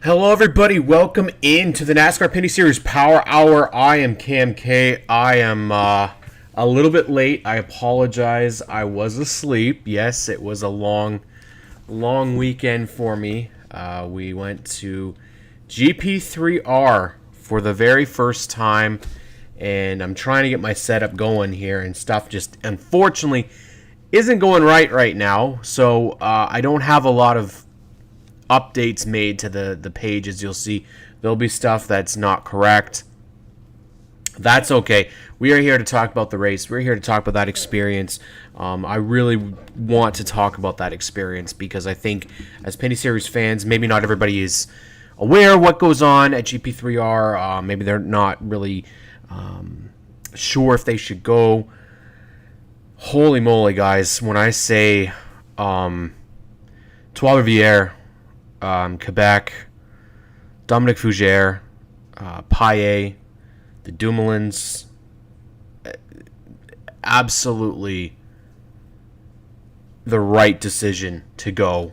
Hello, everybody. Welcome into the NASCAR Pinty Series Power Hour. I am Cam K. I am a little bit late. I apologize. I was asleep. Yes, it was a long weekend for me. We went to GP3R for the very first time, and I'm trying to get my setup going here, and stuff just unfortunately isn't going right now. So I don't have a lot of updates made to the pages. You'll see there'll be stuff that's not correct. That's okay. We are here to talk about the race. We're here to talk about that experience. I really want to talk about that experience because I think as Pinty Series fans, maybe not everybody is aware what goes on at GP3R. Maybe they're not really sure if they should go. Holy moly, guys. When I say Trois Rivières, Quebec, Dominic Fougere, Paillet, the Dumoulin's, absolutely the right decision to go.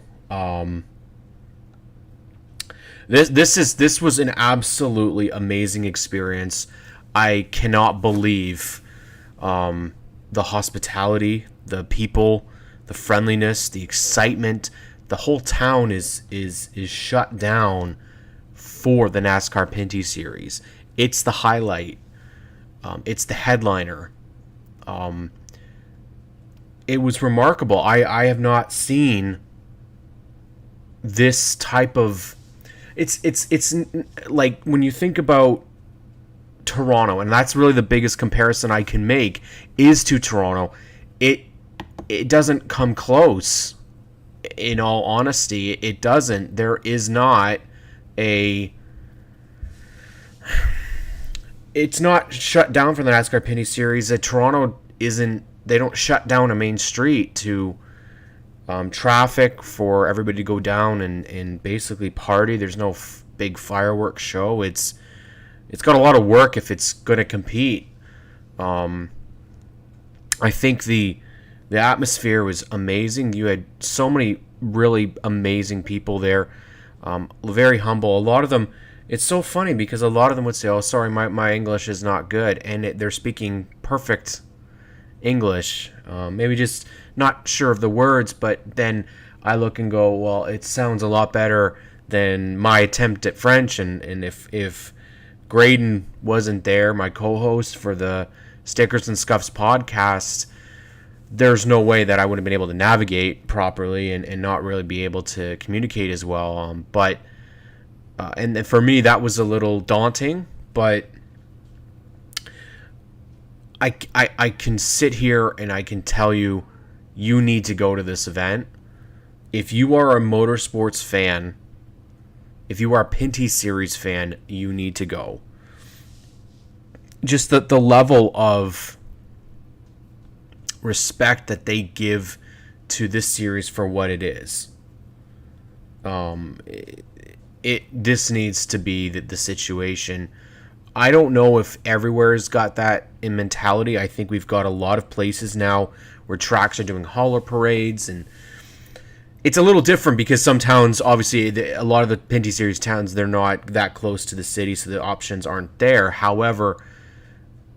This was an absolutely amazing experience. I cannot believe the hospitality, the people, the friendliness, the excitement. The whole town is shut down for the NASCAR Pinty Series. It's the highlight. It's the headliner. It was remarkable. I have not seen this type of. It's like when you think about Toronto, and that's really the biggest comparison I can make is to Toronto. It doesn't come close. In all honesty, it doesn't. There is not a. It's not shut down for the NASCAR Pinty Series. Toronto isn't. They don't shut down a main street to traffic for everybody to go down and basically party. There's no big fireworks show. It's got a lot of work if it's going to compete. I think the atmosphere was amazing. You had so many really amazing people there. Very humble. A lot of them, it's so funny because a lot of them would say, oh, sorry, my English is not good. And they're speaking perfect English. Maybe just not sure of the words, but then I look and go, well, it sounds a lot better than my attempt at French. And if Graydon wasn't there, my co-host for the Stickers and Scuffs podcast, there's no way that I would have been able to navigate properly and not really be able to communicate as well. But for me, that was a little daunting. But I can sit here and I can tell you, you need to go to this event. If you are a motorsports fan, if you are a Pinty Series fan, you need to go. Just the level of respect that they give to this series for what it is. This needs to be the situation. I don't know if everywhere's got that in mentality. I think we've got a lot of places now where tracks are doing hauler parades, and it's a little different because some towns, obviously, a lot of the Pinty Series towns, they're not that close to the city, so the options aren't there. However,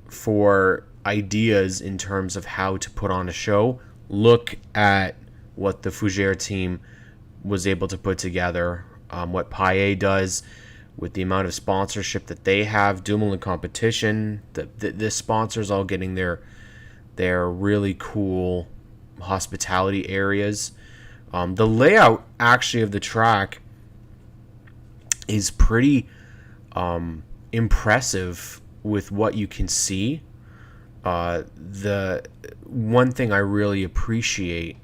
for ideas in terms of how to put on a show, look at what the Fougere team was able to put together, what Paillet does with the amount of sponsorship that they have, Dumoulin competition, the sponsors all getting their really cool hospitality areas. The layout actually of the track is pretty impressive with what you can see. The one thing I really appreciate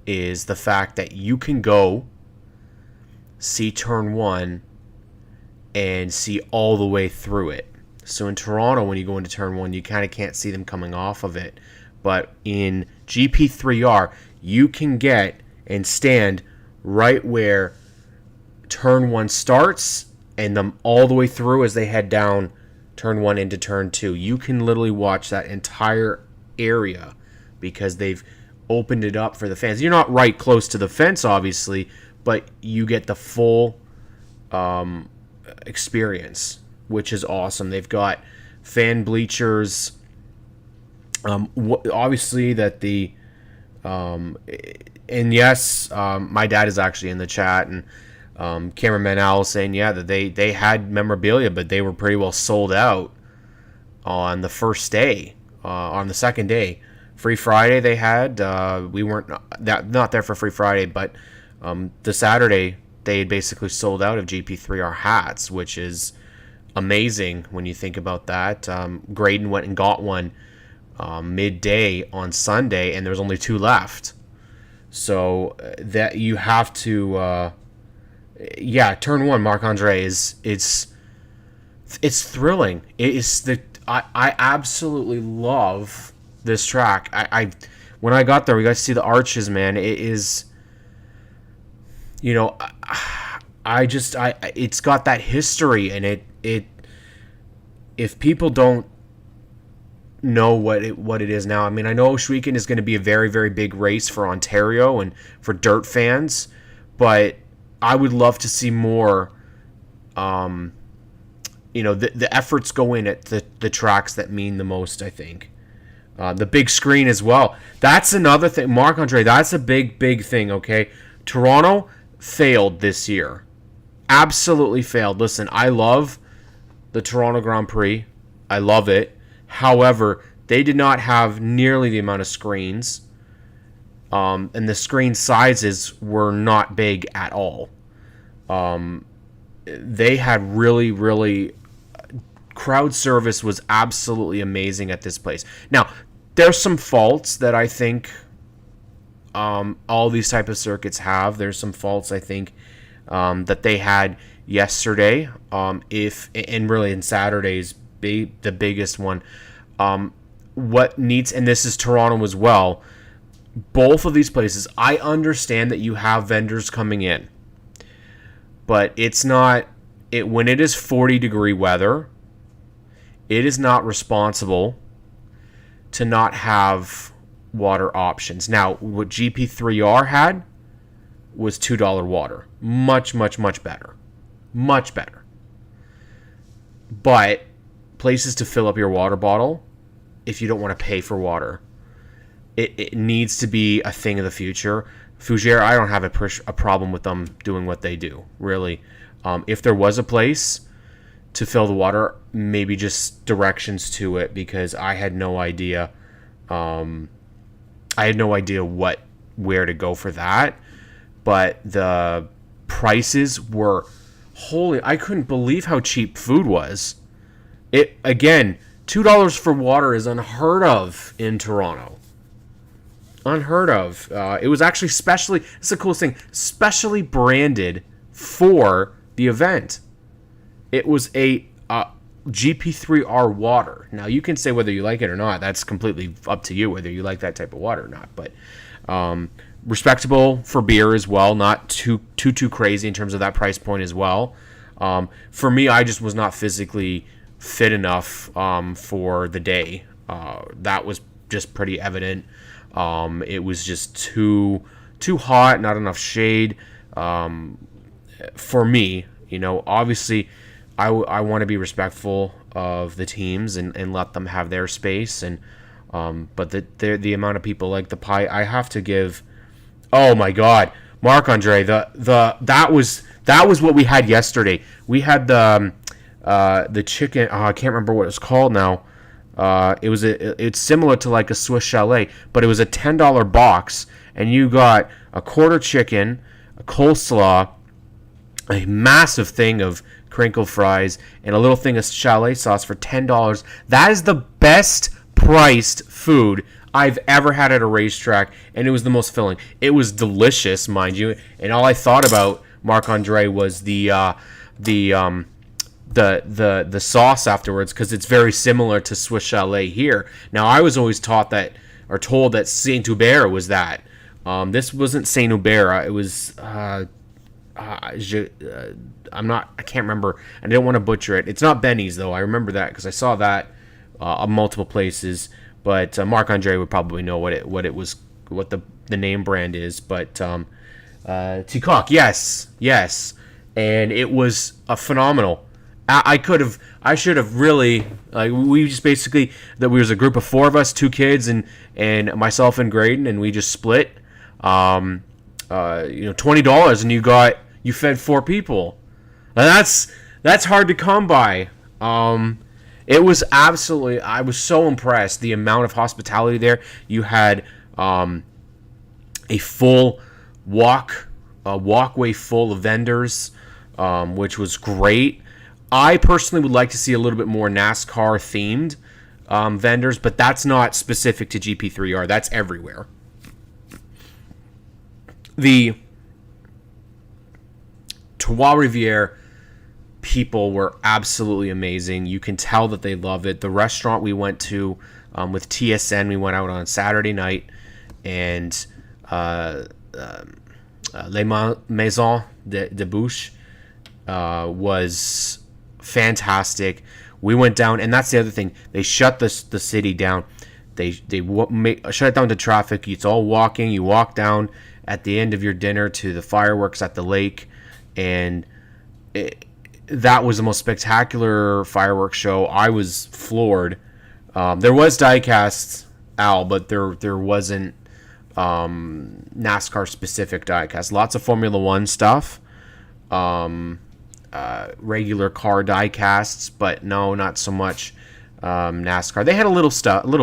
is the fact that you can go see turn one and see all the way through it. So in Toronto, when you go into turn one, you kind of can't see them coming off of it. But in GP3R, you can get and stand right where turn one starts and them all the way through as they head down turn one into turn two. You can literally watch that entire area because they've opened it up for the fans. You're not right close to the fence, obviously, but you get the full experience, which is awesome. They've got fan bleachers. Obviously, that the and yes, my dad is actually in the chat, and Cameron Manal saying, yeah, that they had memorabilia, but they were pretty well sold out on the first day. On the second day, Free Friday they had. We weren't not there for Free Friday, but the Saturday they had basically sold out of GP3R hats, which is amazing when you think about that. Graydon went and got one midday on Sunday, and there was only 2 left. So that you have to, turn 1, Marc-Andre it's thrilling. It is I absolutely love this track. I when I got there, we got to see the arches, man. It is, it's got that history, and it if people don't know what it is now. I mean, I know Schweeken is going to be a very, very big race for Ontario and for dirt fans, but I would love to see more. The efforts go in at the tracks that mean the most, I think. The big screen as well. That's another thing. Marc-Andre, that's a big, big thing, okay? Toronto failed this year. Absolutely failed. Listen, I love the Toronto Grand Prix. I love it. However, they did not have nearly the amount of screens. And the screen sizes were not big at all. They had really, really... crowd service was absolutely amazing at this place. Now, there's some faults that I think all these type of circuits have. There's some faults I think that they had yesterday. And really in Saturday's the biggest one. What needs, and this is Toronto as well. Both of these places, I understand that you have vendors coming in, but it's not. When it is 40-degree weather, it is not responsible to not have water options. Now, what GP3R had was $2 water. Much, much, much better. Much better. But places to fill up your water bottle, if you don't want to pay for water, it needs to be a thing of the future. Fougere, I don't have a problem with them doing what they do, really. If there was a place to fill the water, maybe just directions to it, because I had no idea. Where to go for that. But the prices were holy. I couldn't believe how cheap food was. It again, $2 for water is unheard of in Toronto. Unheard of. It was actually specially. It's the coolest thing. Specially branded for the event. It was a GP3R water. Now, you can say whether you like it or not. That's completely up to you whether you like that type of water or not. But respectable for beer as well. Not too crazy in terms of that price point as well. For me, I just was not physically fit enough for the day. That was just pretty evident. It was just too hot, not enough shade for me. Obviously, I want to be respectful of the teams and let them have their space. And but the amount of people like the pie, I have to give. Oh my God, Marc-Andre, that was what we had yesterday. We had the chicken. I can't remember what it's called now. It's similar to like a Swiss chalet, but it was a $10 box, and you got a quarter chicken, a coleslaw, a massive thing of crinkle fries, and a little thing of chalet sauce for $10. That is the best priced food I've ever had at a racetrack, and it was the most filling. It was delicious, mind you, and all I thought about, Marc-Andre, was the sauce afterwards, because it's very similar to Swiss chalet here. Now, I was always told that Saint Hubert was that. This wasn't Saint Hubert. It was I can't remember. I don't want to butcher it. It's not Benny's though. I remember that because I saw that multiple places. But Marc-Andre would probably know what the name brand is. But Tikok, yes. and it was a phenomenal. I should have really, like, we just basically, that we was a group of 4 of us, 2 kids and myself and Graydon, and we just split, $20, and you fed 4 people. And that's hard to come by. It was absolutely, I was so impressed, the amount of hospitality there. You had a full walkway full of vendors, which was great. I personally would like to see a little bit more NASCAR themed vendors, but that's not specific to GP3R. That's everywhere. The Trois Rivières people were absolutely amazing. You can tell that they love it. The restaurant we went to with TSN, we went out on Saturday night, and Les Maisons de Bouche was fantastic. We went down, and that's the other thing. They shut the city down. They shut it down to traffic. It's all walking. You walk down at the end of your dinner to the fireworks at the lake, and that was the most spectacular fireworks show. I was floored. There was diecast, Al, but there wasn't NASCAR specific diecast. Lots of Formula One stuff, regular car diecasts, but no, not so much NASCAR. They had a little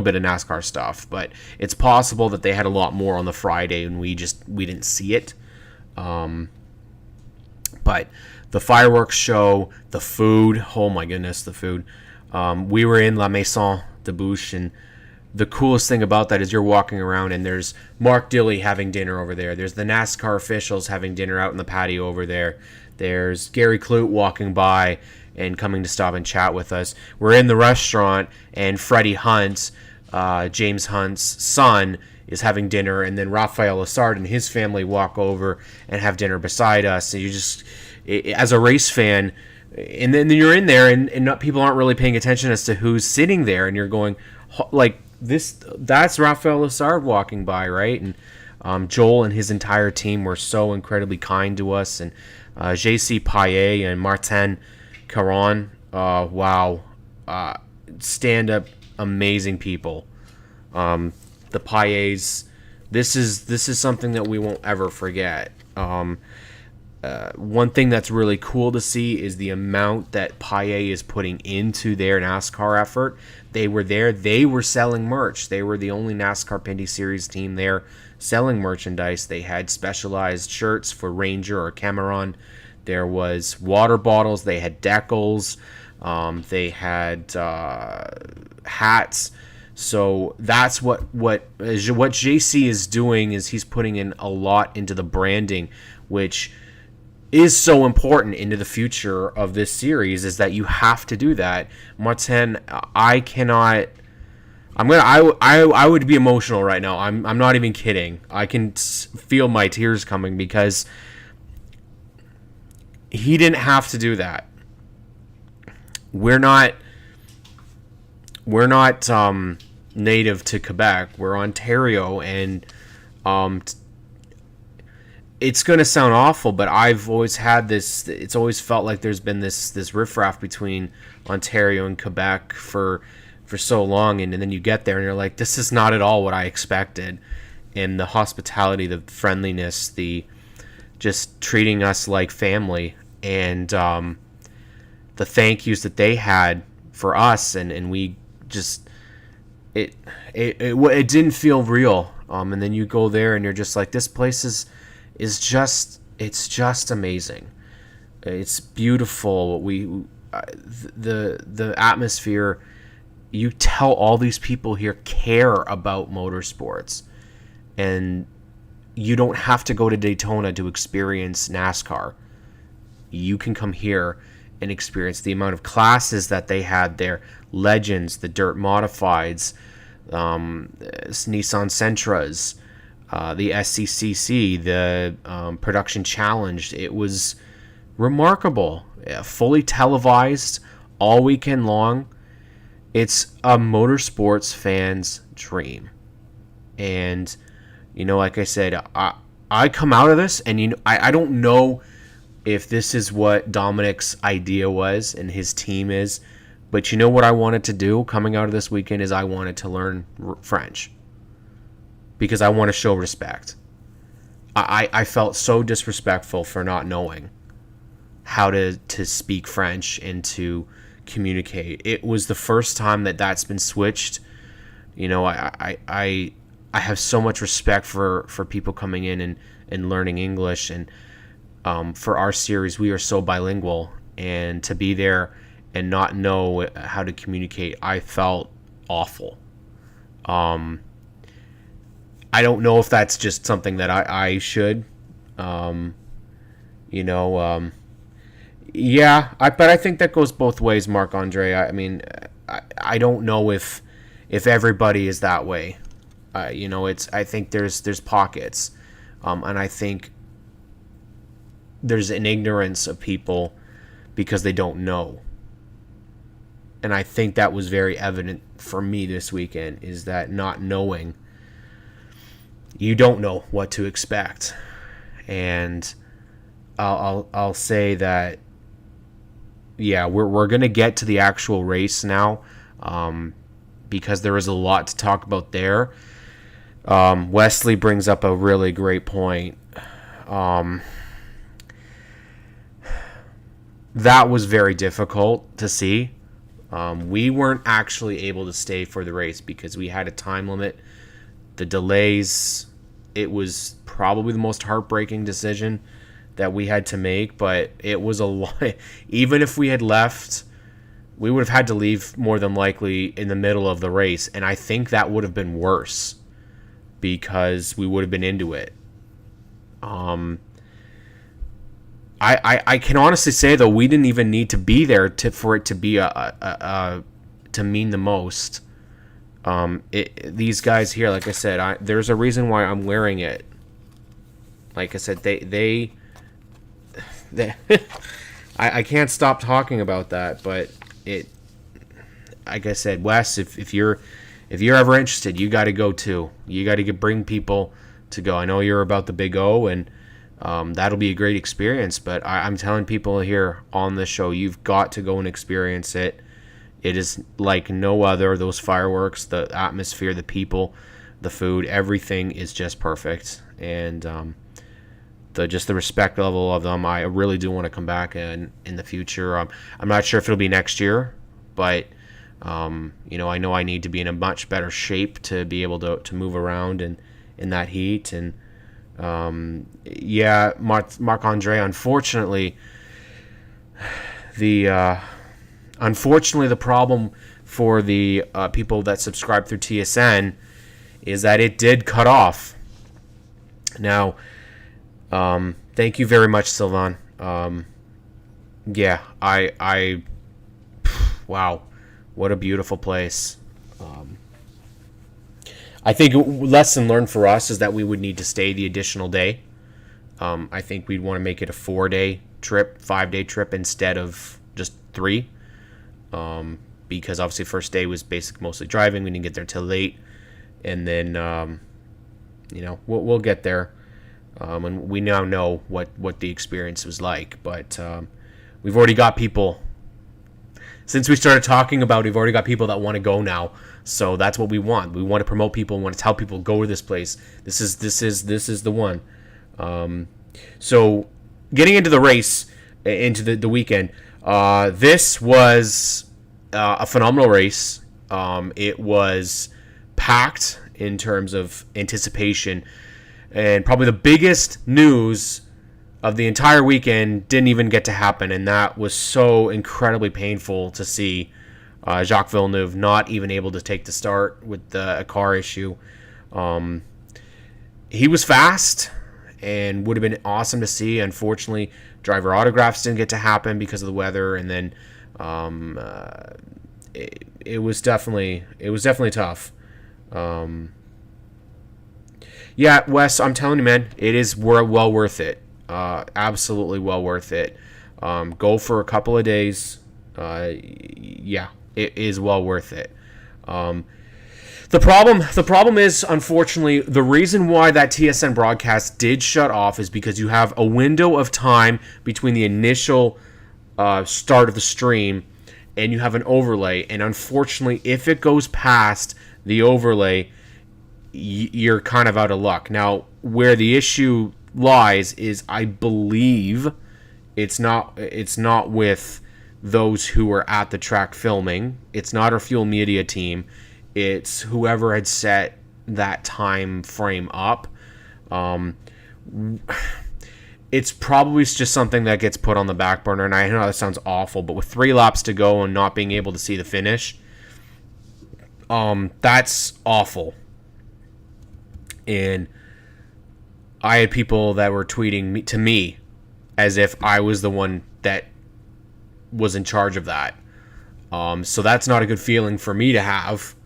bit of NASCAR stuff, but it's possible that they had a lot more on the Friday and we didn't see it. But the fireworks show, the food, oh my goodness, the food. We were in La Maison de Bouche, and the coolest thing about that is you're walking around and there's Mark Dilley having dinner over there. There's the NASCAR officials having dinner out in the patio over there. There's Gary Clute walking by and coming to stop and chat with us. We're in the restaurant, and Freddie Hunt, James Hunt's son, is having dinner, and then Raphael Lessard and his family walk over and have dinner beside us. And you just, as a race fan, and then you're in there, and not, people aren't really paying attention as to who's sitting there, and you're going, like, that's Raphael Lessard walking by, right? And Joel and his entire team were so incredibly kind to us, and JC Payet and Martin Caron, wow, stand-up, amazing people. The Payets, this is something that we won't ever forget. One thing that's really cool to see is the amount that Payet is putting into their NASCAR effort. They were there. They were selling merch. They were the only NASCAR Pinty Series team there selling merchandise. They had specialized shirts for Ranger or Cameron. There was water bottles. They had decals. They had hats. So that's what JC is doing, is he's putting in a lot into the branding, which is so important into the future of this series, is that you have to do that. Martin, I would be emotional right now. I'm not even kidding. I can feel my tears coming, because he didn't have to do that. We're not native to Quebec. We're Ontario, and it's going to sound awful, but I've always had this, it's always felt like there's been this riffraff between Ontario and Quebec for so long, and then you get there and you're like, this is not at all what I expected. And the hospitality, the friendliness, the just treating us like family, and the thank yous that they had for us, and we just, it didn't feel real. And then you go there and you're just like, this place is just amazing. It's beautiful. The atmosphere, you tell all these people here care about motorsports, and you don't have to go to Daytona to experience NASCAR. You can come here and experience the amount of classes that they had there. Legends, the Dirt Modifieds, Nissan Sentras, the SCCC, the Production Challenge. It was remarkable. Fully televised all weekend long. It's a motorsports fan's dream. And, like I said, I come out of this, and I don't know if this is what Dominic's idea was and his team is. But you know what I wanted to do coming out of this weekend is I wanted to learn French. Because I want to show respect. I felt so disrespectful for not knowing how to speak French and to communicate. It was the first time that's been switched. You know, I have so much respect for people coming in and learning English. And for our series, we are so bilingual. And to be there and not know how to communicate, I felt awful. I don't know if that's just something that I should, but I think that goes both ways, Marc-Andre. I mean, I don't know if everybody is that way. I think there's pockets, and I think there's an ignorance of people because they don't know. And I think that was very evident for me this weekend, is that not knowing, you don't know what to expect. And I'll say that, yeah, we're going to get to the actual race now, because there is a lot to talk about there. Wesley brings up a really great point. That was very difficult to see. We weren't actually able to stay for the race because we had a time limit. The delays, it was probably the most heartbreaking decision that we had to make, but it was a lot. Even if we had left, we would have had to leave more than likely in the middle of the race, and I think that would have been worse because we would have been into it. I can honestly say, though, we didn't even need to be there for it to be to mean the most. These guys here, like I said, there's a reason why I'm wearing it. Like I said, they I can't stop talking about that, but like I said, Wes, if you're ever interested, you got to go too. You got to bring people to go. I know you're about the Big O, and that'll be a great experience. But I'm telling people here on this show, you've got to go and experience it. It is like no other. Those fireworks, the atmosphere, the people, the food, everything is just perfect. And the respect level of them, I really do want to come back in the future. I'm not sure if it'll be next year, but I know I need to be in a much better shape to be able to move around in that heat. And Marc-Andre, unfortunately, the problem for the people that subscribe through TSN is that it did cut off. Now, thank you very much, Sylvan. Wow, what a beautiful place. I think lesson learned for us is that we would need to stay the additional day. I think we'd want to make it a 4-day trip, 5-day trip instead of just 3. Because obviously first day was basically mostly driving. We didn't get there till late. And then, we'll get there. And we now know what the experience was like. But we've already got people, since we started talking about it, we've already got people that want to go now. So that's what we want. We want to promote people. We want to tell people, go to this place. This is the one. So getting into the race, into the weekend, this was a phenomenal race. It was packed in terms of anticipation, and probably the biggest news of the entire weekend didn't even get to happen, and that was so incredibly painful to see. Jacques Villeneuve not even able to take the start with a car issue. He was fast and would have been awesome to see. Unfortunately, driver autographs didn't get to happen because of the weather, and then it was definitely tough. Wes, I'm telling you, man, it is well worth it. Absolutely well worth it. Go for a couple of days. It is well worth it. The problem is, unfortunately, the reason why that TSN broadcast did shut off is because you have a window of time between the initial start of the stream and you have an overlay. And unfortunately, if it goes past the overlay, you're kind of out of luck. Now, where the issue lies is, I believe it's not with those who were at the track filming. It's not our Fuel Media team. It's whoever had set that time frame up. It's probably just something that gets put on the back burner, and I know that sounds awful, but with 3 laps to go and not being able to see the finish, that's awful. And I had people that were tweeting to me as if I was the one that was in charge of that. So that's not a good feeling for me to have,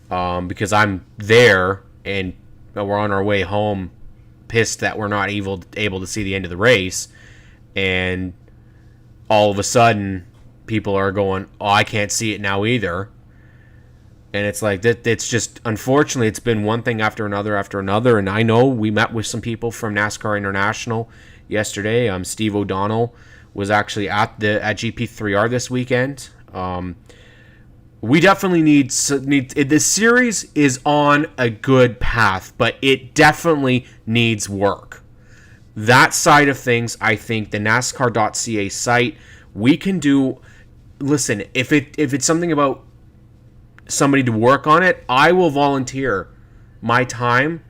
because I'm there and we're on our way home pissed that we're not able to see the end of the race, and all of a sudden people are going, oh, I can't see it now either. And it's like that. It's just, unfortunately, it's been one thing after another. And I know we met with some people from NASCAR International yesterday. Steve O'Donnell was actually at GP3R this weekend. We definitely need this series is on a good path, but it definitely needs work. That side of things, I think the NASCAR.ca site, we can do. Listen, if it's something about somebody to work on it, I will volunteer my time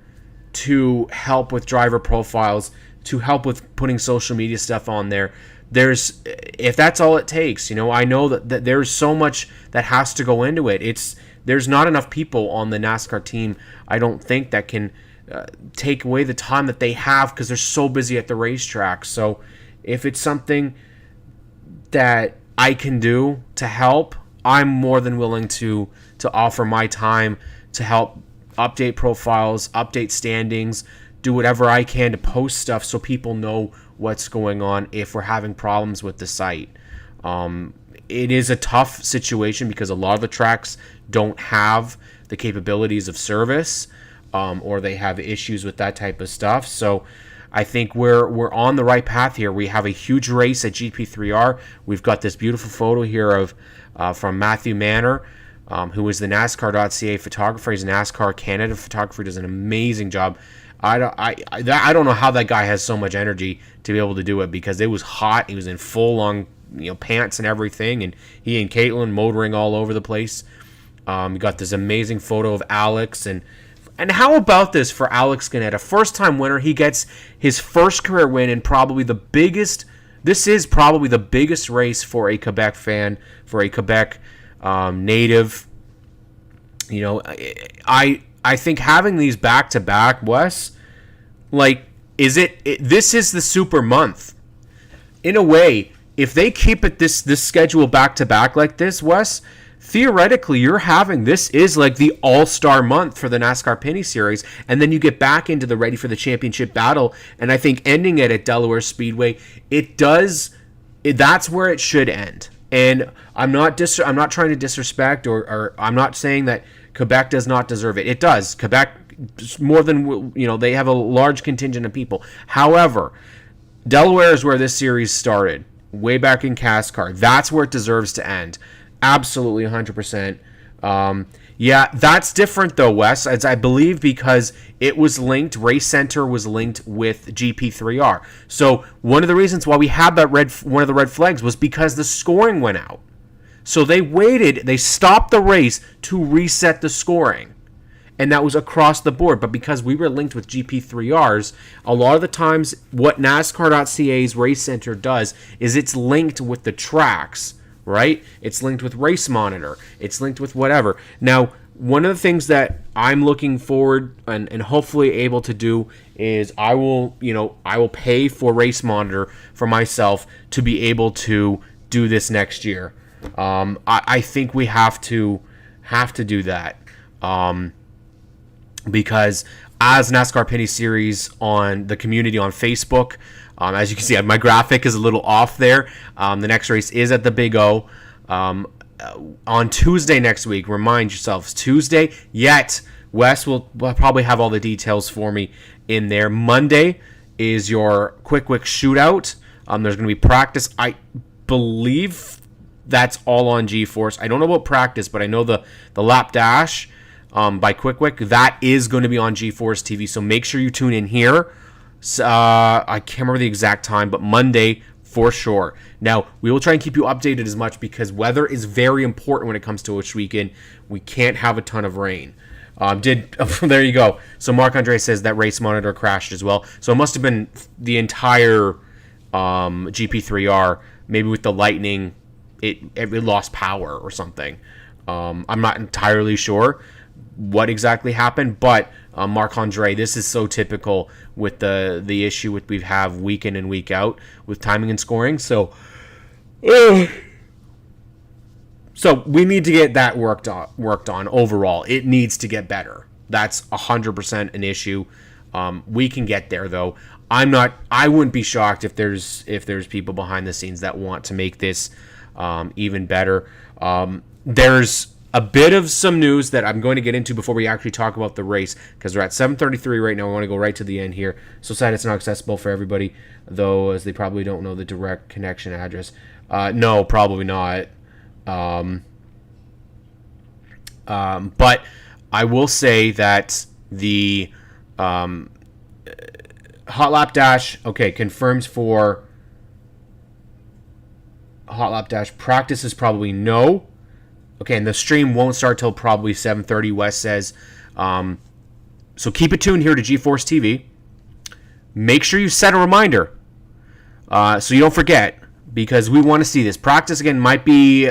to help with driver profiles, to help with putting social media stuff on there. If that's all it takes, I know that there's so much that has to go into it. There's not enough people on the NASCAR team, I don't think, that can take away the time that they have, because they're so busy at the racetrack. So if it's something that I can do to help, I'm more than willing to offer my time to help update profiles, update standings, do whatever I can to post stuff so people know what's going on if we're having problems with the site. It is a tough situation because a lot of the tracks don't have the capabilities of service, or they have issues with that type of stuff. So I think we're on the right path here. We have a huge race at GP3R. We've got this beautiful photo here of from Matthew Manor, who is the NASCAR.ca photographer. He's a NASCAR Canada photographer. He does an amazing job. I don't know how that guy has so much energy to be able to do it, because it was hot. He was in full on pants and everything, and he and Caitlin motoring all over the place. We got this amazing photo of Alex, and how about this for Alex Gannett, a first-time winner? He gets his first career win in probably the biggest. This is probably the biggest race for a Quebec fan, for a Quebec native. I think having these back-to-back, Wes, this is the super month. In a way, if they keep it this schedule back-to-back like this, Wes, theoretically, this is like the all-star month for the NASCAR Pinty Series, and then you get back into the ready for the championship battle, and I think ending it at Delaware Speedway, that's where it should end. And I'm not trying to disrespect, or I'm not saying that Quebec does not deserve it. It does. Quebec, more than, they have a large contingent of people. However, Delaware is where this series started, way back in CASCAR. That's where it deserves to end. Absolutely, 100%. Yeah, that's different though, Wes, as I believe, because it was linked, Race Center was linked with GP3R. So one of the reasons why we had one of the red flags was because the scoring went out. So they stopped the race to reset the scoring. And that was across the board. But because we were linked with GP3Rs, a lot of the times what NASCAR.ca's Race Center does is it's linked with the tracks, right? It's linked with Race Monitor. It's linked with whatever. Now, one of the things that I'm looking forward and hopefully able to do is I will pay for Race Monitor for myself to be able to do this next year. I think we have to do that, because as NASCAR Pinty Series on the community on Facebook, as you can see, my graphic is a little off there. The next race is at the Big O. on Tuesday next week. Remind yourselves, Tuesday. Yet Wes will probably have all the details for me in there. Monday is your quick shootout. There's going to be practice. I believe that's all on GeForce. I don't know about practice, but I know the lap dash by Quick, that is going to be on GeForce TV. So make sure you tune in here. I can't remember the exact time, but Monday for sure. Now, we will try and keep you updated as much because weather is very important when it comes to which weekend. We can't have a ton of rain. There you go. So Mark Andre says that race monitor crashed as well. So it must have been the entire GP3R. Maybe with the lightning, it lost power or something. I'm not entirely sure what exactly happened, but Marc Andre, this is so typical with the issue with we have week in and week out with timing and scoring. So we need to get that worked on overall. It needs to get better. That's 100% an issue. We can get there though. I wouldn't be shocked if there's people behind the scenes that want to make this even better. There's a bit of some news that I'm going to get into before we actually talk about the race, because we're at 7:33 right now. We want to go right to the end here. So sad it's not accessible for everybody, though, as they probably don't know the direct connection address. No, probably not. But I will say that the Hot Lap Dash, okay, confirms for Hot Lap Dash. Practice is probably no. Okay, and the stream won't start till probably 7:30, Wes says. So keep it tuned here to GeForce TV. Make sure you set a reminder so you don't forget, because we want to see this. Practice, again, might be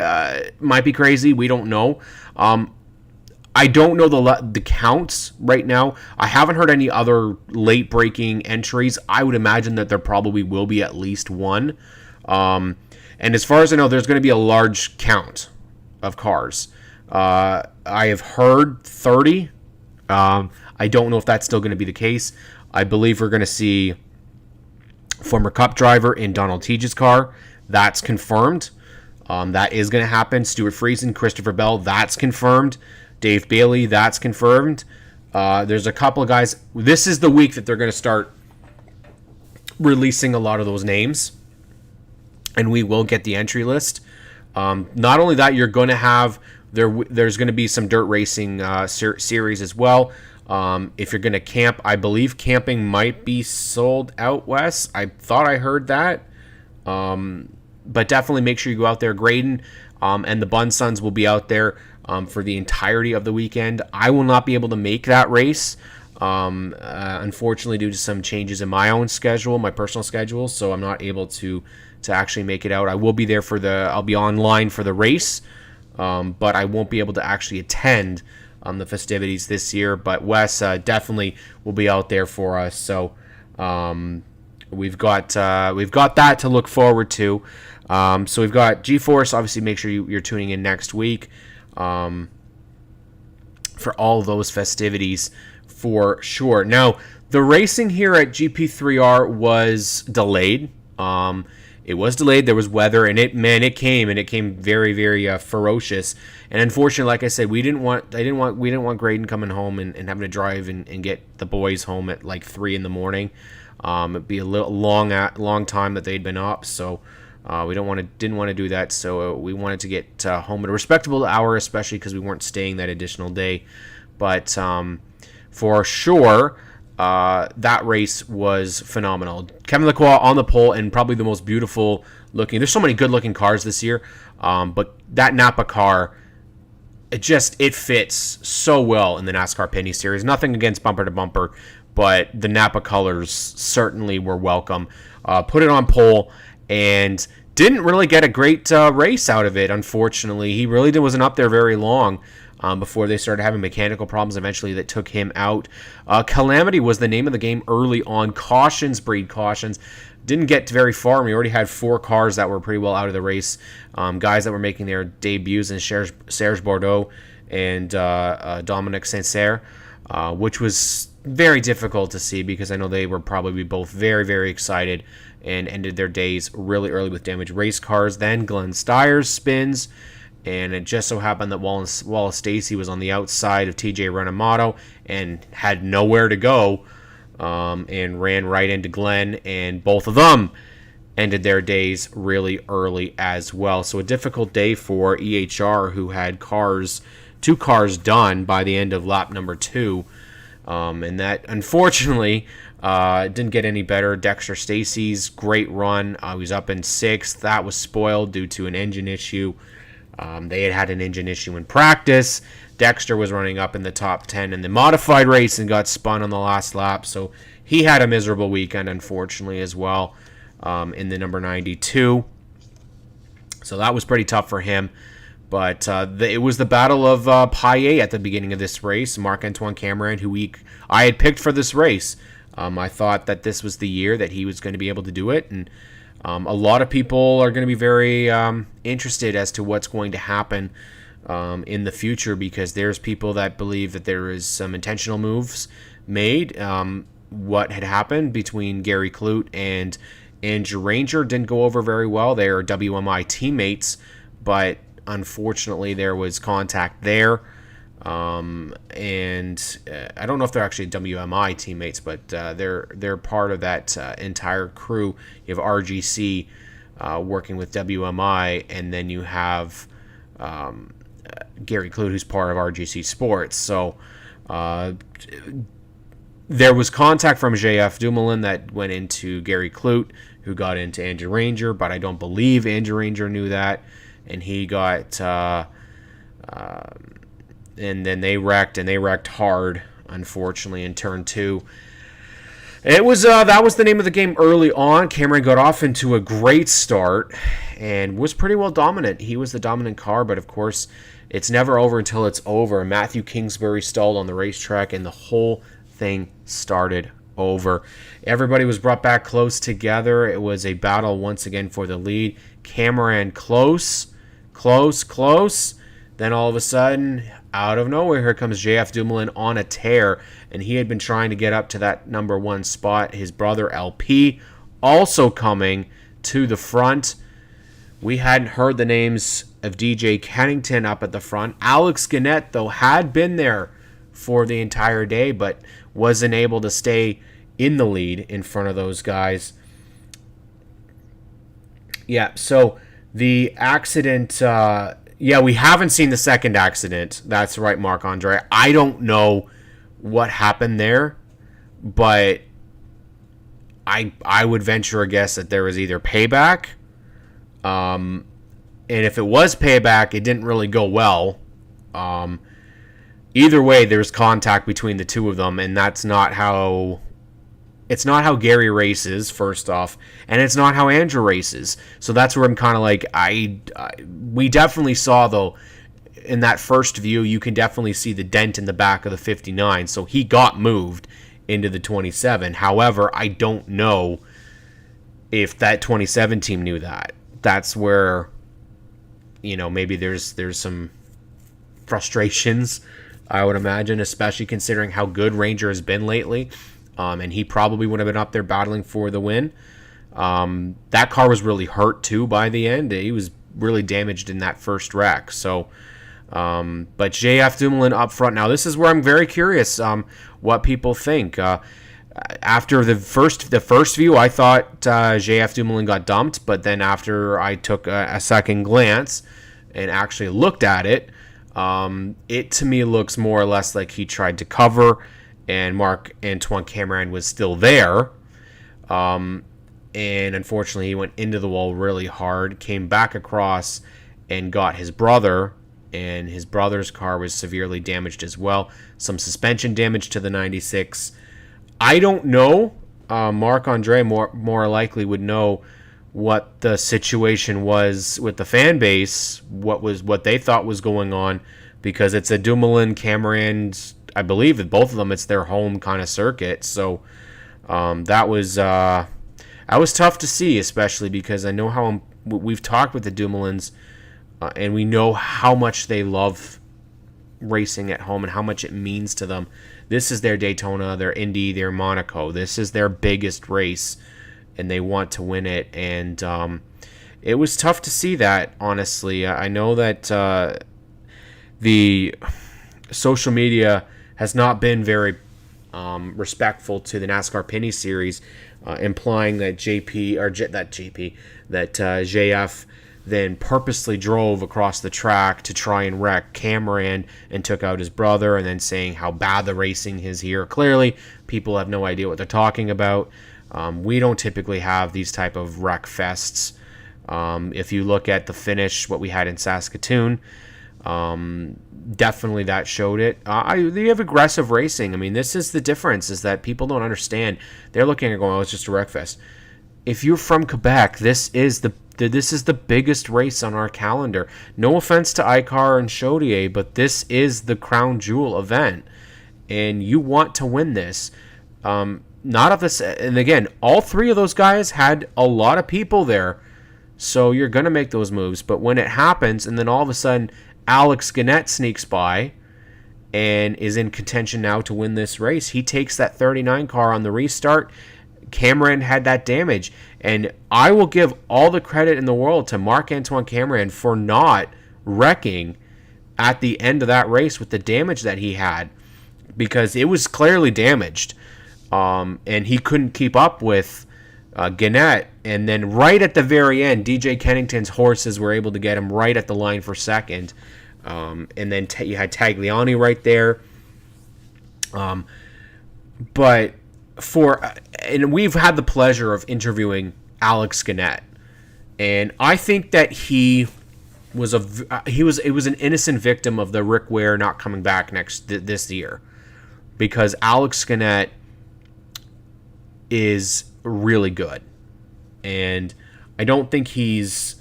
crazy. We don't know. I don't know the counts right now. I haven't heard any other late-breaking entries. I would imagine that there probably will be at least one. And as far as I know, there's going to be a large count of cars. I have heard 30. I don't know if that's still going to be the case. I believe we're going to see former Cup driver in Donald Teage's car. That's confirmed. That is going to happen. Stuart Friesen, Christopher Bell, that's confirmed. Dave Bailey, that's confirmed. There's a couple of guys. This is the week that they're going to start releasing a lot of those names, and we will get the entry list. Not only that, you're going to have there's going to be some dirt racing series as well. If you're going to camp, I believe camping might be sold out, Wes. I thought I heard that. But definitely make sure you go out there. Graydon and the Bun Sons will be out there for the entirety of the weekend. I will not be able to make that race, unfortunately, due to some changes in my own schedule, my personal schedule, so I'm not able to actually make it out. I will be there I'll be online for the race, but I won't be able to actually attend the festivities this year. But Wes definitely will be out there for us, so we've got that to look forward to. So we've got GeForce. Obviously, make sure you're tuning in next week for all those festivities for sure. Now, the racing here at GP3R was delayed. It was delayed. There was weather, and it came very, very ferocious. And unfortunately, like I said, we didn't want Graydon coming home and having to drive and get the boys home at like 3 in the morning. It'd be a little long time that they'd been up, so we didn't want to do that. So we wanted to get home at a respectable hour, especially because we weren't staying that additional day. But for sure, that race was phenomenal. Kevin Lacroix on the pole, and probably the most beautiful looking. There's so many good looking cars this year, but that Napa car, it fits so well in the NASCAR Pinty Series. Nothing against bumper to bumper, but the Napa colors certainly were welcome. Put it on pole and didn't really get a great race out of it, unfortunately. He really wasn't up there very long before they started having mechanical problems eventually that took him out. Calamity was the name of the game early on. Cautions breed cautions. Didn't get very far. We already had 4 cars that were pretty well out of the race. Guys that were making their debuts in Serge Bordeaux and Dominic Saint-Cyr, which was very difficult to see because I know they were probably both very, very excited and ended their days really early with damaged race cars. Then Glenn Steyer's spins, and it just so happened that Wallace Stacy was on the outside of TJ Renamato and had nowhere to go, and ran right into Glenn, and both of them ended their days really early as well. So a difficult day for EHR, who had two cars done by the end of lap number 2. And that, unfortunately, didn't get any better. Dexter Stacy's great run, he was up in 6th. That was spoiled due to an engine issue. They had an engine issue in practice. Dexter was running up in the top 10 in the modified race and got spun on the last lap. So he had a miserable weekend, unfortunately, as well, in the number 92. So that was pretty tough for him. But it was the battle of Paillet at the beginning of this race. Marc-Antoine Cameron, who I had picked for this race. I thought that this was the year that he was going to be able to do it. And a lot of people are going to be very interested as to what's going to happen in the future, because there's people that believe that there is some intentional moves made. What had happened between Gary Clute and Andrew Ranger didn't go over very well. They are WMI teammates, but unfortunately there was contact there. And I don't know if they're actually WMI teammates, but they're part of that entire crew. You have RGC working with WMI, and then you have Gary Clute, who's part of RGC Sports. So there was contact from JF Dumoulin that went into Gary Clute, who got into Andrew Ranger, but I don't believe Andrew Ranger knew that, and he got and then they wrecked hard, unfortunately, in turn 2. It was that was the name of the game early on. Cameron got off into a great start and was pretty well dominant. He was the dominant car, but of course, it's never over until it's over. Matthew Kingsbury stalled on the racetrack, and the whole thing started over. Everybody was brought back close together. It was a battle once again for the lead. Cameron close. Then all of a sudden, out of nowhere, here comes JF Dumoulin on a tear, and he had been trying to get up to that number 1 spot. His brother LP also coming to the front. We hadn't heard the names of DJ Kennington up at the front. Alex Gannett, though, had been there for the entire day, but wasn't able to stay in the lead in front of those guys. Yeah, so the accident... we haven't seen the second accident. That's right, Marc-Andre. I don't know what happened there, but I would venture a guess that there was either payback, and if it was payback, it didn't really go well. Either way, there's contact between the two of them, and that's not how... It's not how Gary races, first off, and it's not how Andrew races. So that's where I'm kind of like, we definitely saw, though, in that first view, you can definitely see the dent in the back of the 59. So he got moved into the 27. However, I don't know if that 27 team knew that. That's where, maybe there's some frustrations, I would imagine, especially considering how good Ranger has been lately. And he probably would have been up there battling for the win. That car was really hurt, too, by the end. He was really damaged in that first wreck. So, but JF Dumoulin up front. Now, this is where I'm very curious what people think. After the first view, I thought JF Dumoulin got dumped. But then after I took a second glance and actually looked at it, it to me looks more or less like he tried to cover, and Marc-Antoine Cameron was still there. And unfortunately, he went into the wall really hard, came back across, and got his brother, and his brother's car was severely damaged as well. Some suspension damage to the 96. I don't know. Marc-Andre more likely would know what the situation was with the fan base, what they thought was going on, because it's a Dumoulin, Cameron, I believe that both of them, it's their home kind of circuit. So that was tough to see, especially because I know how we've talked with the Dumoulins, and we know how much they love racing at home and how much it means to them. This is their Daytona, their Indy, their Monaco. This is their biggest race, and they want to win it. And it was tough to see that, honestly. I know that the social media has not been very respectful to the NASCAR Pinty series, implying that JF then purposely drove across the track to try and wreck Cameron and took out his brother, and then saying how bad the racing is here. Clearly, people have no idea what they're talking about. We don't typically have these type of wreck fests. If you look at the finish, what we had in Saskatoon, definitely that showed it. They have aggressive racing. I mean, this is the difference, is that people don't understand. They're looking and going, oh, it's just a wreck fest. If you're from Quebec, this is the biggest race on our calendar. No offense to Icar and Chaudier, but this is the crown jewel event, and you want to win this. Not of this, and again, all three of those guys had a lot of people there, so you're gonna make those moves. But when it happens, and then all of a sudden Alex Gannett sneaks by and is in contention now to win this race, he takes that 39 car on the restart. Cameron had that damage, and I will give all the credit in the world to Marc-Antoine Cameron for not wrecking at the end of that race with the damage that he had, because it was clearly damaged, and he couldn't keep up with Gannett. And then right at the very end, DJ Kennington's horses were able to get him right at the line for second, and then you had Tagliani right there. And we've had the pleasure of interviewing Alex Gannett, and I think that it was an innocent victim of the Rick Ware not coming back this year, because Alex Gannett is really good, and I don't think he's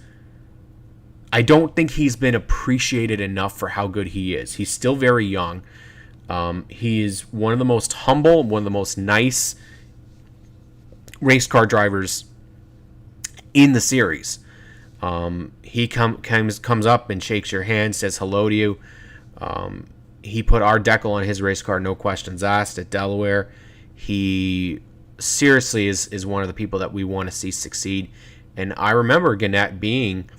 been appreciated enough for how good he is. He's still very young. He's one of the most humble, one of the most nice race car drivers in the series. He comes up and shakes your hand, says hello to you. He put our decal on his race car, no questions asked, at Delaware. He seriously is one of the people that we want to see succeed. And I remember Gannett being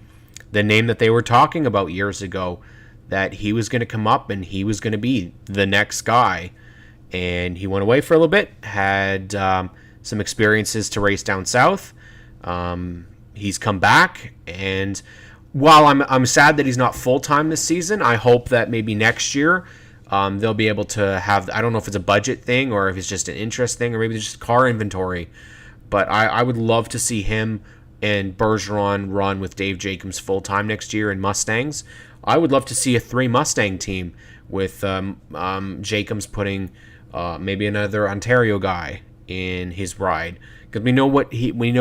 the name that they were talking about years ago, that he was going to come up and he was going to be the next guy. And he went away for a little bit, had some experiences to race down south. He's come back, and while I'm sad that he's not full-time this season, I hope that maybe next year they'll be able to have, I don't know if it's a budget thing or if it's just an interest thing or maybe just car inventory, but I would love to see him and Bergeron run with Dave Jacobs full-time next year in Mustangs. I would love to see a 3 Mustang team with Jacobs putting maybe another Ontario guy in his ride, because we know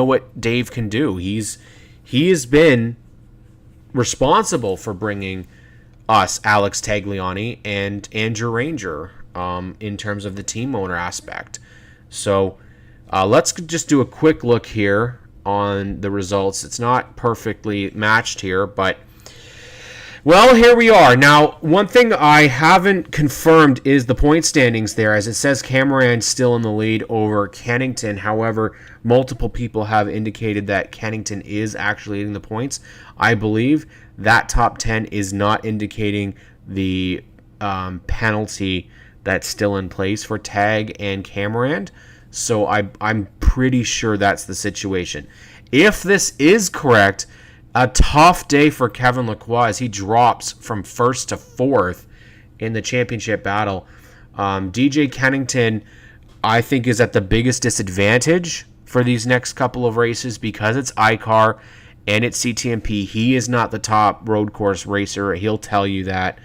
what Dave can do. He has been responsible for bringing us Alex Tagliani and Andrew Ranger in terms of the team owner aspect. So let's just do a quick look here on the results. It's not perfectly matched here, but well, here we are. Now, one thing I haven't confirmed is the point standings there, as it says Cameron's still in the lead over Kennington. However, multiple people have indicated that Kennington is actually leading the points. I believe that top 10 is not indicating the penalty that's still in place for Tag and Cameron. So I'm pretty sure that's the situation. If this is correct, a tough day for Kevin Lacroix as he drops from first to fourth in the championship battle. DJ Kennington, I think, is at the biggest disadvantage for these next couple of races because it's Icar and it's CTMP. He is not the top road course racer. He'll tell you that.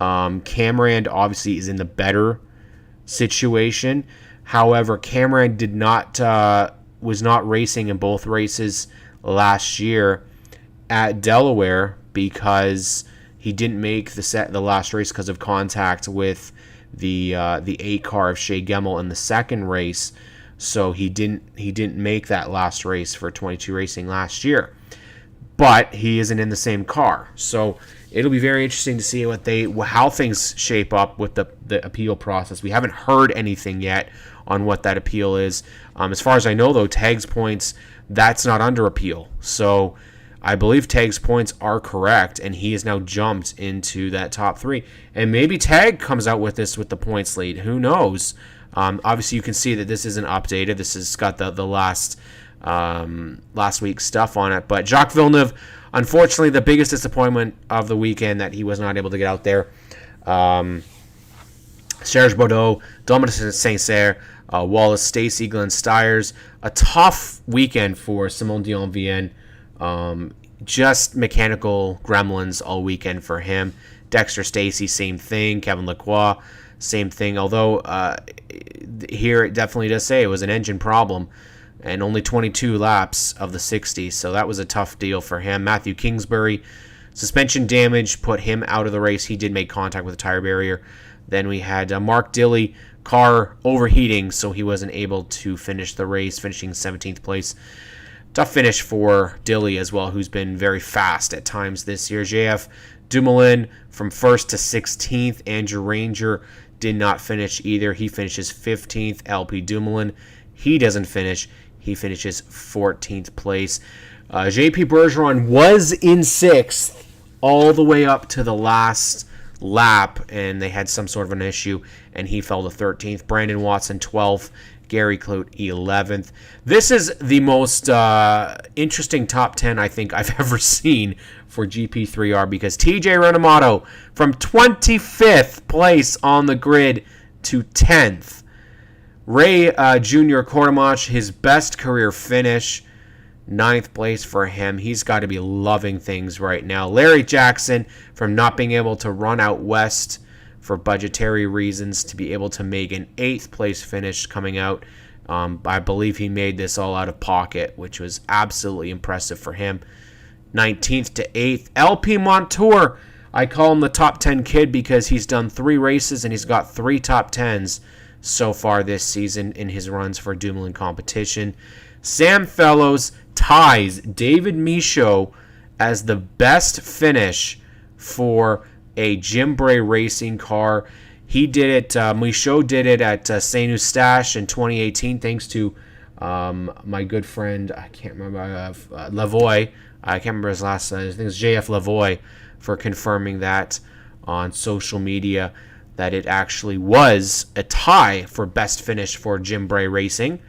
Cameron obviously is in the better situation. However, Cameron was not racing in both races last year at Delaware because he didn't make the last race because of contact with the 8 car of Shea Gemmel in the second race. So he didn't make that last race for 22 Racing last year. But he isn't in the same car. So it'll be very interesting to see how things shape up with the appeal process. We haven't heard anything yet on what that appeal is. As far as I know, though, Tag's points, that's not under appeal. So I believe Tag's points are correct, and he has now jumped into that top 3. And maybe Tag comes out with this with the points lead. Who knows? Obviously, you can see that this isn't updated. This has got the last week's stuff on it. But Jacques Villeneuve, unfortunately, the biggest disappointment of the weekend that he was not able to get out there. Serge Baudot, Dominic Saint-Cyr, Wallace Stacey, Glenn Stiers. A tough weekend for Simon Dion-Vienne. Just mechanical gremlins all weekend for him. Dexter Stacey, same thing. Kevin Lacroix, same thing. Although here it definitely does say it was an engine problem. And only 22 laps of the 60, so that was a tough deal for him. Matthew Kingsbury, suspension damage put him out of the race. He did make contact with the tire barrier. Then we had Mark Dilley, car overheating, so he wasn't able to finish the race, finishing 17th place. Tough finish for Dilley as well, who's been very fast at times this year. JF Dumoulin from 1st to 16th. Andrew Ranger did not finish either. He finishes 15th. LP Dumoulin, he doesn't finish. He finishes 14th place. JP Bergeron was in 6th all the way up to the last lap, and they had some sort of an issue, and he fell to 13th. Brandon Watson, 12th. Gary Kloot, 11th. This is the most interesting top 10 I think I've ever seen for GP3R, because TJ Renamoto from 25th place on the grid to 10th. Ray Jr. Cordomach, his best career finish, 9th place for him. He's got to be loving things right now. Larry Jackson, from not being able to run out west for budgetary reasons, to be able to make an 8th place finish coming out. I believe he made this all out of pocket, which was absolutely impressive for him. 19th to 8th. LP Montour, I call him the top 10 kid because he's done 3 races and he's got 3 top 10s so far this season in his runs for Dumoulin competition. Sam Fellows ties David Michaud as the best finish for a Jim Bray racing car. He did it, Michaud did it at Saint Eustache in 2018, thanks to my good friend, I can't remember, Lavoie. I can't remember his last name. I think it's JF Lavoie, for confirming that on social media, that it actually was a tie for best finish for Jim Bray Racing.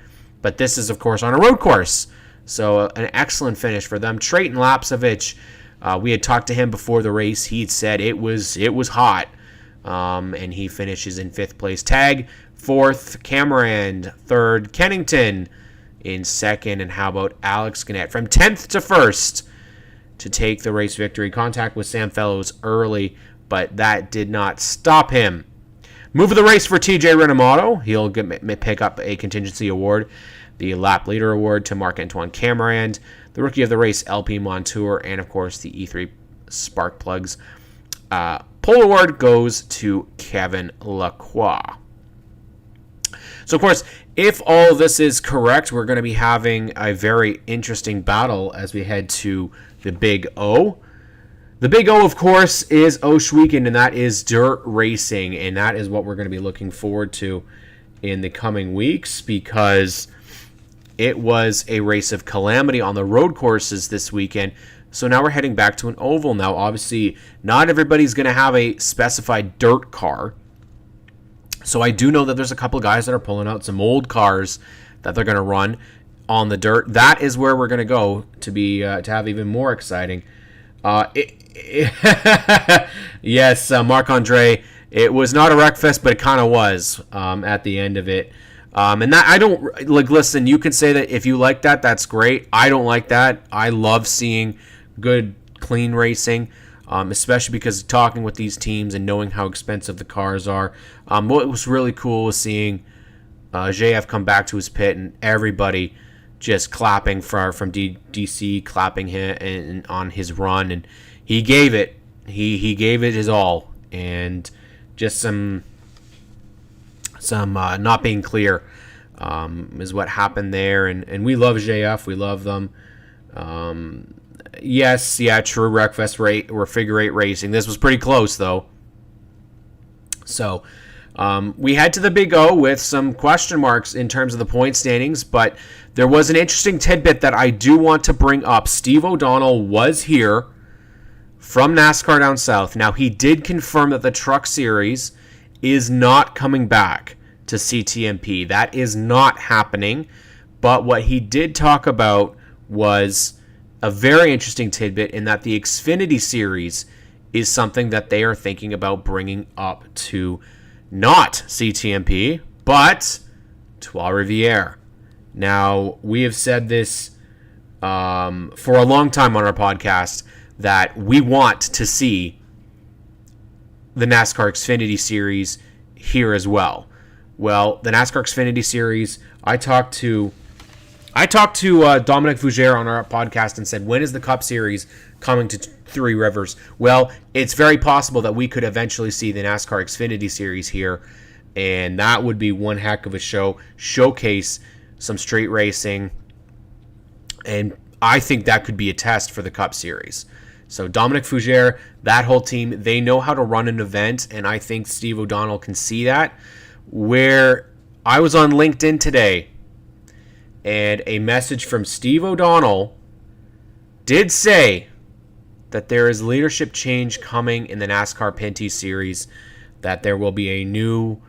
But this is, of course, on a road course. So an excellent finish for them. Trayton Lapsovich, we had talked to him before the race. He'd said it was hot. And he finishes in 5th place. Tag, 4th. Cameron, 3rd. Kennington in 2nd. And how about Alex Gannett from 10th to 1st to take the race victory. Contact with Sam Fellows early, but that did not stop him. Move of the race for TJ Renamoto. He'll pick up a contingency award, the lap leader award to Marc-Antoine Camerand, the rookie of the race LP Montour, and of course the E3 spark plugs. Pole award goes to Kevin Lacroix. So of course, if all of this is correct, we're going to be having a very interesting battle as we head to the Big O. The Big O, of course, is Osh Weekend, and that is dirt racing, and that is what we're going to be looking forward to in the coming weeks, because it was a race of calamity on the road courses this weekend. So now we're heading back to an oval. Now, obviously, not everybody's going to have a specified dirt car. So I do know that there's a couple of guys that are pulling out some old cars that they're going to run on the dirt. That is where we're going to go to have even more exciting. Yes, Marc-Andre, it was not a wreckfest, but it kind of was at the end of it. And that, I don't, like, listen, you can say that if you like that, that's great. I don't like that. I love seeing good, clean racing, especially because talking with these teams and knowing how expensive the cars are. What was really cool was seeing JF come back to his pit and everybody just clapping from DC, clapping him and on his run, and he gave it. He gave it his all, and just some not being clear is what happened there. And we love JF, we love them. Yes, yeah, true. Wreckfest rate or figure 8 racing. This was pretty close though. So we head to the Big O with some question marks in terms of the point standings, but There was an interesting tidbit that I do want to bring up. Steve O'Donnell was here from NASCAR down south. Now, he did confirm that the Truck Series is not coming back to CTMP. That is not happening. But what he did talk about was a very interesting tidbit in that the Xfinity Series is something that they are thinking about bringing up to not CTMP, but Trois Rivières. Now, we have said this for a long time on our podcast that we want to see the NASCAR Xfinity Series here as well. Well, the NASCAR Xfinity Series, I talked to Dominic Fougere on our podcast and said, when is the Cup Series coming to Three Rivers? Well, it's very possible that we could eventually see the NASCAR Xfinity Series here, and that would be one heck of a show. Showcase some street racing, and I think that could be a test for the Cup Series. So Dominic Fougere, that whole team, they know how to run an event, and I think Steve O'Donnell can see that. Where I was on LinkedIn today, and a message from Steve O'Donnell did say that there is leadership change coming in the NASCAR Pinty Series, that there will be a new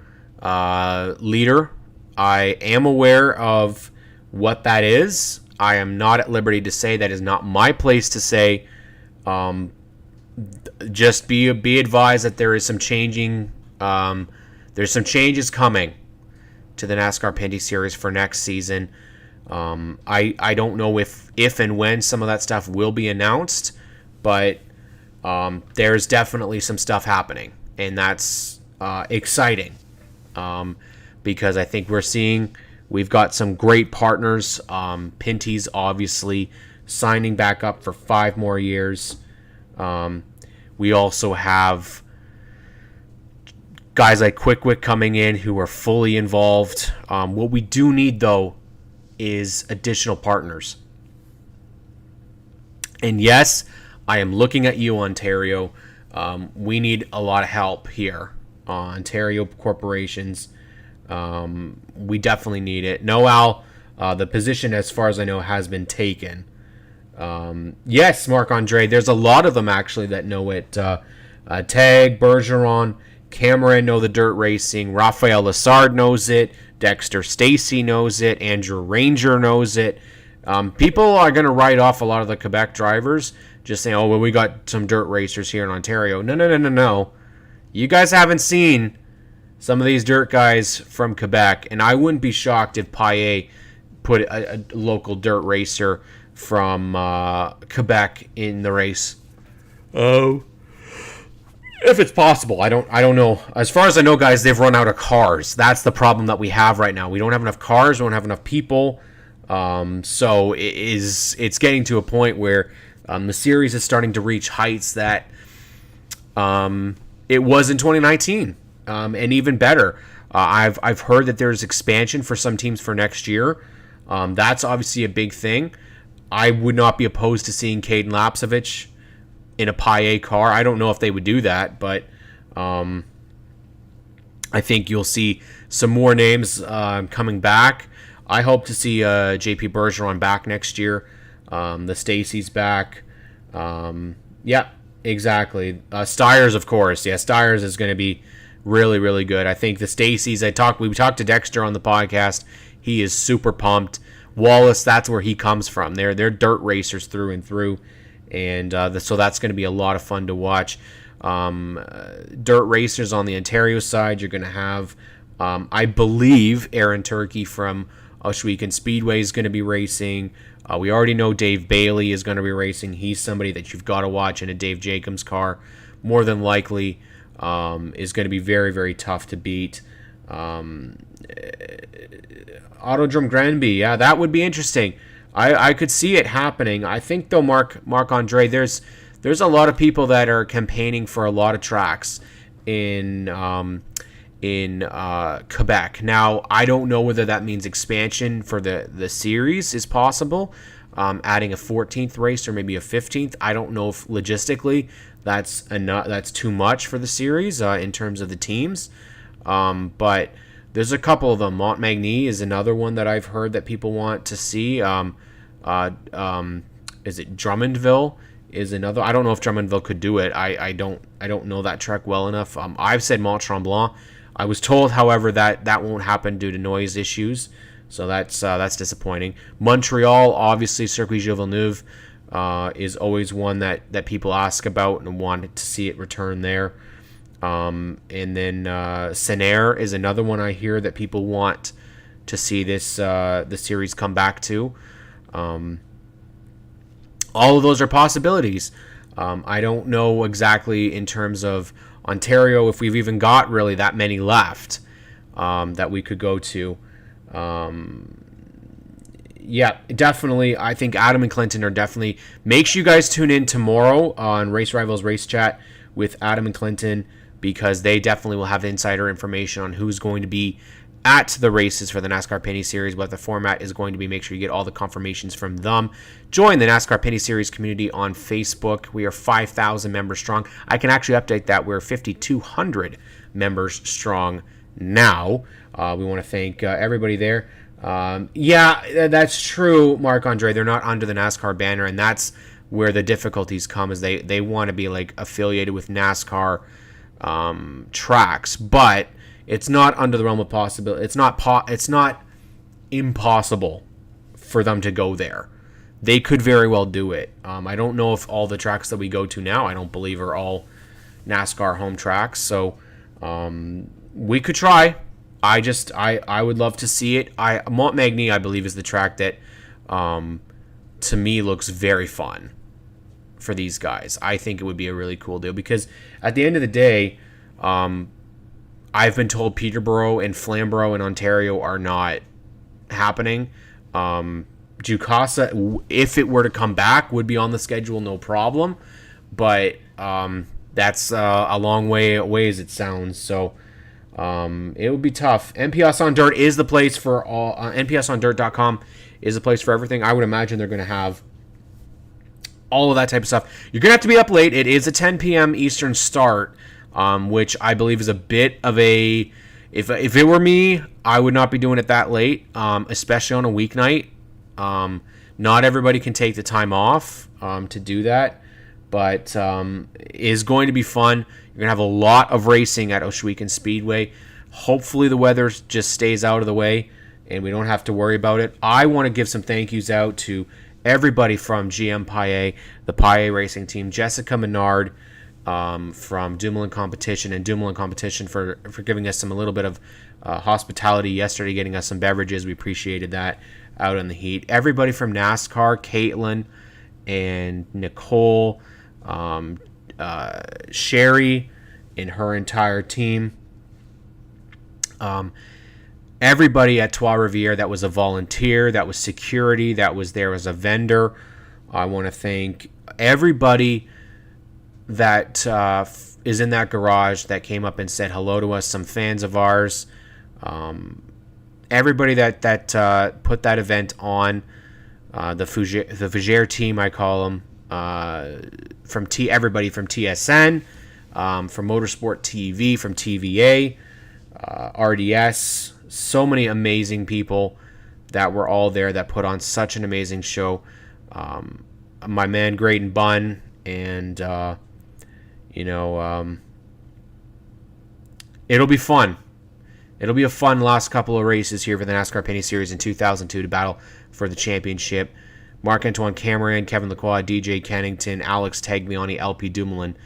leader. I am aware of what that is. I am not at liberty to say. That is not my place to say. Just be advised that there is some changing. There's some changes coming to the NASCAR Pinty Series for next season. I don't know if and when some of that stuff will be announced, but there's definitely some stuff happening, and that's exciting because I think we've got some great partners. Pinty's obviously signing back up for 5 more years. We also have guys like Quick coming in who are fully involved. What we do need, though, is additional partners. And yes, I am looking at you, Ontario. We need a lot of help here. Ontario corporations, we definitely need it. No, Al, the position, as far as I know, has been taken. Yes, Marc-Andre, there's a lot of them actually that know it. Tag, Bergeron, Cameron know the dirt racing. Rafael Lessard knows it. Dexter Stacy knows it. Andrew Ranger knows it. People are going to write off a lot of the Quebec drivers, just saying, oh, well, we got some dirt racers here in Ontario. No. You guys haven't seen some of these dirt guys from Quebec, and I wouldn't be shocked if Paillet put a local dirt racer from Quebec in the race. Oh. If it's possible, I don't know. As far as I know, guys, they've run out of cars. That's the problem that we have right now. We don't have enough cars. We don't have enough people. So it's getting to a point where the series is starting to reach heights that it was in 2019, and even better. I've heard that there's expansion for some teams for next year. That's obviously a big thing. I would not be opposed to seeing Caden Lapsevich in a Paillet car. I don't know if they would do that, but I think you'll see some more names coming back. I hope to see JP Bergeron back next year. The Stacy's back. Yeah, exactly. Stiers, of course. Yeah, Stiers is going to be really, really good. I think the Stacy's, we talked to Dexter on the podcast. He is super pumped. Wallace, that's where he comes from. They're dirt racers through and through. And so that's going to be a lot of fun to watch. Dirt racers on the Ontario side, you're going to have, I believe, Aaron Turkey from Ohsweken Speedway is going to be racing. We already know Dave Bailey is going to be racing. He's somebody that you've got to watch in a Dave Jacobs car. More than likely is going to be very, very tough to beat. Autodrome Granby, yeah, that would be interesting. I could see it happening. I think, though, Marc-Andre, there's a lot of people that are campaigning for a lot of tracks in Quebec. Now, I don't know whether that means expansion for the series is possible, adding a 14th race or maybe a 15th. I don't know if logistically that's too much for the series in terms of the teams. But There's a couple of them. Montmagny is another one that I've heard that people want to see. Is it Drummondville? Is another. I don't know if Drummondville could do it. I don't know that track well enough. I've said Mont Tremblant. I was told, however, that won't happen due to noise issues. So that's disappointing. Montreal, obviously, Circuit Gilles Villeneuve is always one that people ask about and want to see it return there. And then Senaire is another one I hear that people want to see the series come back to. All of those are possibilities. I don't know exactly in terms of Ontario if we've even got really that many left that we could go to. Yeah, definitely. I think Adam and Clinton are definitely. Make sure you guys tune in tomorrow on Race Rivals Race Chat with Adam and Clinton, because they definitely will have insider information on who's going to be at the races for the NASCAR Pinty Series, what the format is going to be. Make sure you get all the confirmations from them. Join the NASCAR Pinty Series community on Facebook. We are 5,000 members strong. I can actually update that. We're 5,200 members strong now. We want to thank everybody there. Yeah, that's true, Marc-Andre. They're not under the NASCAR banner, and that's where the difficulties come, is they want to be like affiliated with NASCAR tracks, but it's not under the realm of possibility. It's not impossible for them to go there. They could very well do it. I don't know if all the tracks that we go to now, I don't believe, are all NASCAR home tracks. So we could try. I would love to see it. Montmagny, I believe, is the track that to me looks very fun for these guys. I think it would be a really cool deal, because at the end of the day, I've been told Peterborough and Flamborough in Ontario are not happening. Jukasa, if it were to come back, would be on the schedule, no problem. But that's a long way away, as it sounds. So it would be tough. NPS on Dirt is the place for all. NPSondirt.com is the place for everything. I would imagine they're going to have all of that type of stuff. You're going to have to be up late. It is a 10 p.m. Eastern start. Which I believe is a bit of a... If it were me, I would not be doing it that late, especially on a weeknight. Not everybody can take the time off to do that, but it is going to be fun. You're going to have a lot of racing at Ohsweken Speedway. Hopefully the weather just stays out of the way and we don't have to worry about it. I want to give some thank yous out to everybody from GM Paillet, the Paillet Racing Team, Jessica Menard, from Dumoulin Competition, and Dumoulin Competition for giving us a little bit of hospitality yesterday, getting us some beverages. We appreciated that out in the heat. Everybody from NASCAR, Caitlin and Nicole, Sherry and her entire team. Everybody at Trois Rivières that was a volunteer, that was security, that was there as a vendor. I want to thank everybody that is in that garage that came up and said hello to us, some fans of ours, everybody that put that event on, the Fougere team, I call them, everybody from TSN, from Motorsport TV, from TVA, RDS, so many amazing people that were all there that put on such an amazing show. My man Graydon Bunn, and it'll be fun. It'll be a fun last couple of races here for the NASCAR Pinty Series in 2002 to battle for the championship. Marc-Antoine Cameron, Kevin Lacroix, DJ Kennington, Alex Tagliani, LP Dumoulin.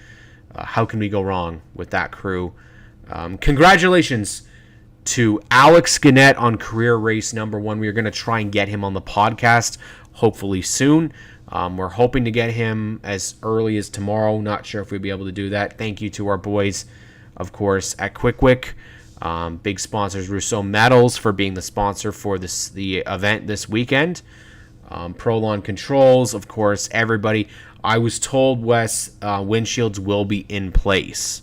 How can we go wrong with that crew? Congratulations to Alex Gannett on career race number 1. We are going to try and get him on the podcast hopefully soon. We're hoping to get him as early as tomorrow. Not sure if we'll be able to do that. Thank you to our boys, of course, at Quick. Big sponsors, Rousseau Metals, for being the sponsor for the event this weekend. Prolon Controls, of course, everybody. I was told, Wes, windshields will be in place.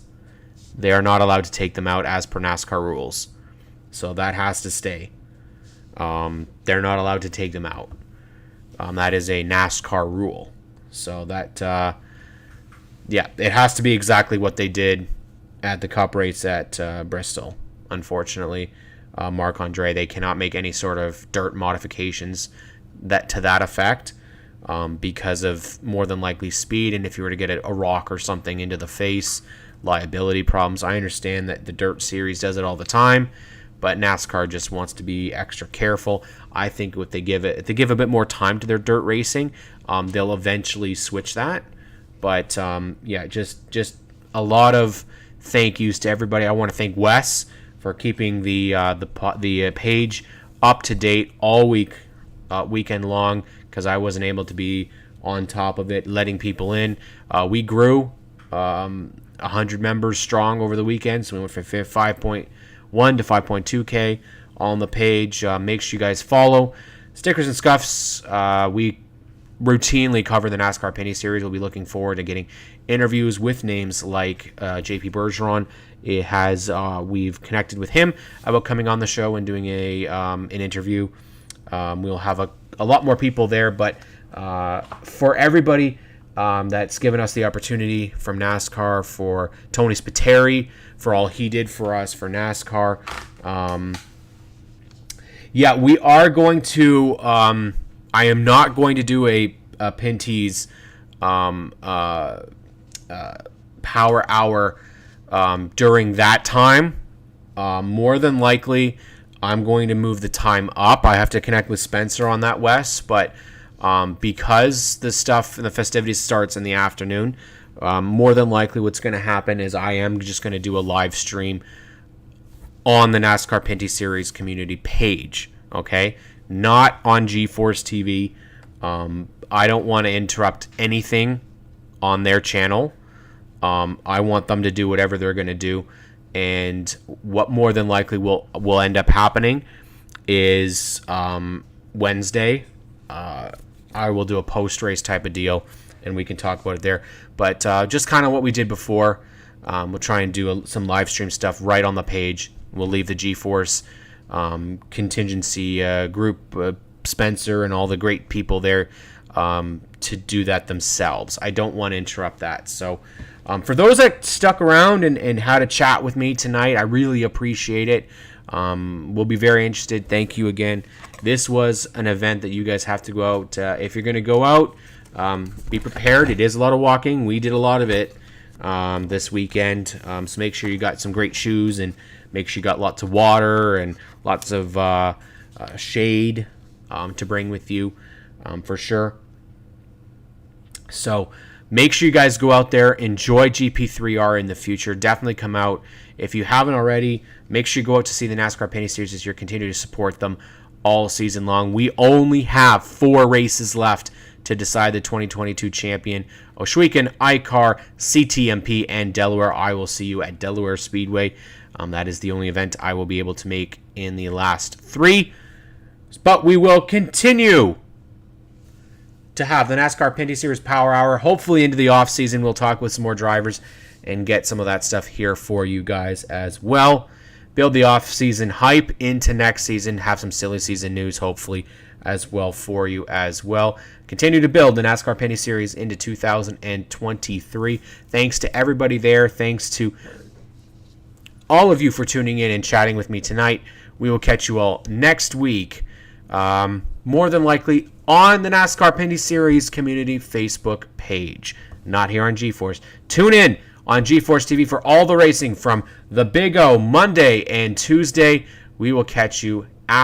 They are not allowed to take them out as per NASCAR rules. So that has to stay. They're not allowed to take them out. That is a NASCAR rule. So that, it has to be exactly what they did at the Cup race at Bristol, unfortunately. Marc-Andre. They cannot make any sort of dirt modifications to that effect because of more than likely speed. And if you were to get a rock or something into the face, liability problems. I understand that the dirt series does it all the time, but NASCAR just wants to be extra careful. I think if they give a bit more time to their dirt racing, they'll eventually switch that. But just a lot of thank yous to everybody. I want to thank Wes for keeping the page up to date all weekend long, because I wasn't able to be on top of it, letting people in. We grew 100 members strong over the weekend, so we went from 5.1 to 5.2K on the page. Make sure you guys follow. Stickers and Scuffs, we routinely cover the NASCAR Pinty Series. We'll be looking forward to getting interviews with names like JP Bergeron. We've connected with him about coming on the show and doing an interview. We'll have a lot more people there, but for everybody that's given us the opportunity from NASCAR, for Tony Spiteri, for all he did for us for NASCAR. We are going to. I am not going to do a Pinty's Power Hour during that time. More than likely, I'm going to move the time up. I have to connect with Spencer on that, Wes, but because the stuff and the festivities starts in the afternoon, more than likely what's going to happen is I am just going to do a live stream on the NASCAR Pinty Series community page, okay? Not on GeForce TV. I don't want to interrupt anything on their channel. I want them to do whatever they're going to do. And what more than likely will end up happening is Wednesday, I will do a post-race type of deal, and we can talk about it there. But just kind of what we did before, we'll try and do some live stream stuff right on the page. We'll leave the GeForce contingency group, Spencer, and all the great people there to do that themselves. I don't want to interrupt that. So for those that stuck around and had a chat with me tonight, I really appreciate it. We'll be very interested. Thank you again. This was an event that you guys have to go out. If you're going to go out, be prepared. It is a lot of walking. We did a lot of it this weekend. So make sure you got some great shoes, and make sure you got lots of water and lots of shade to bring with you for sure. So make sure you guys go out there, enjoy GP3R in the future. Definitely come out. If you haven't already, make sure you go out to see the NASCAR Pinty Series this year. Continue to support them all season long. We only have 4 races left to decide the 2022 champion. Ohsweken, ICAR, CTMP, and Delaware. I will see you at Delaware Speedway. That is the only event I will be able to make in the last 3. But we will continue to have the NASCAR Pinty Series Power Hour. Hopefully into the off season, we'll talk with some more drivers and get some of that stuff here for you guys as well. Build the off season hype into next season. Have some silly season news hopefully as well for you as well. Continue to build the NASCAR Pinty Series into 2023. Thanks to everybody there. Thanks to all of you for tuning in and chatting with me tonight. We will catch you all next week. More than likely on the NASCAR Pinty Series community Facebook page. Not here on GeForce. Tune in on GeForce TV for all the racing from the Big O Monday and Tuesday. We will catch you